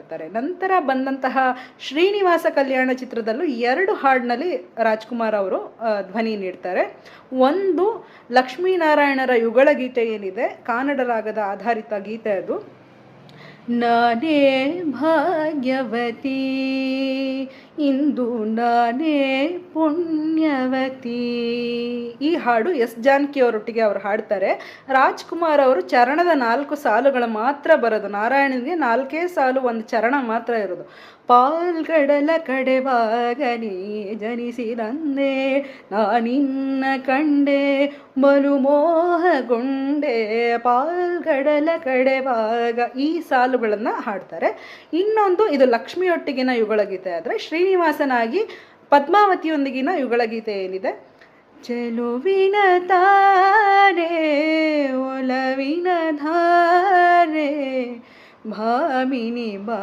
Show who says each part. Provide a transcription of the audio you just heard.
Speaker 1: ಮಾಡ್ತಾರೆ. ನಂತರ ಬಂದಂತಹ ಶ್ರೀನಿವಾಸ ಕಲ್ಯಾಣ ಚಿತ್ರದಲ್ಲೂ 2 ಹಾಡಿನಲ್ಲಿ ರಾಜ್ಕುಮಾರ್ ಅವರು ಧ್ವನಿ ನೀಡ್ತಾರೆ. ಒಂದು ಲಕ್ಷ್ಮೀನಾರಾಯಣರ ಯುಗಳ ಗೀತೆ ಏನಿದೆ, ಕನ್ನಡ ರಾಗದ ಆಧಾರಿತ ಗೀತೆ ಅದು. ನಾನೇ ಭಾಗ್ಯವತಿ ಇಂದು ನಾನೇ ಪುಣ್ಯವತಿ. ಈ ಹಾಡು ಎಸ್ ಜಾನಕಿ ಅವರೊಟ್ಟಿಗೆ ಅವರು ಹಾಡ್ತಾರೆ. ರಾಜ್ಕುಮಾರ್ ಅವರು ಚರಣದ 4 ಸಾಲುಗಳು ಮಾತ್ರ ಬರೋದು. ನಾರಾಯಣನಿಗೆ 4 ಸಾಲು, ಒಂದು ಚರಣ ಮಾತ್ರ ಇರೋದು. ಪಾಲ್ಗಡಲ ಕಡೆವಾಗ ನೀ ಜನಿಸಿದಂದೆ ನಾನಿನ್ನ ಕಂಡೆ ಬಲು ಮೋಹಗೊಂಡೆ, ಪಾಲ್ಗಡಲ ಕಡೆವಾಗ, ಈ ಸಾಲುಗಳನ್ನು ಹಾಡ್ತಾರೆ. ಇನ್ನೊಂದು ಇದು ಲಕ್ಷ್ಮಿಯೊಟ್ಟಿಗಿನ ಯುಗಳಗೀತೆ ಆದರೆ, ಶ್ರೀನಿವಾಸನಾಗಿ ಪದ್ಮಾವತಿಯೊಂದಿಗಿನ ಯುಗಳಗೀತೆ ಏನಿದೆ, ಚೆಲುವಿನ ತಾರೆ ಒಲವಿನ ಧಾರೆ ಭಾಮಿನಿ ಬಾ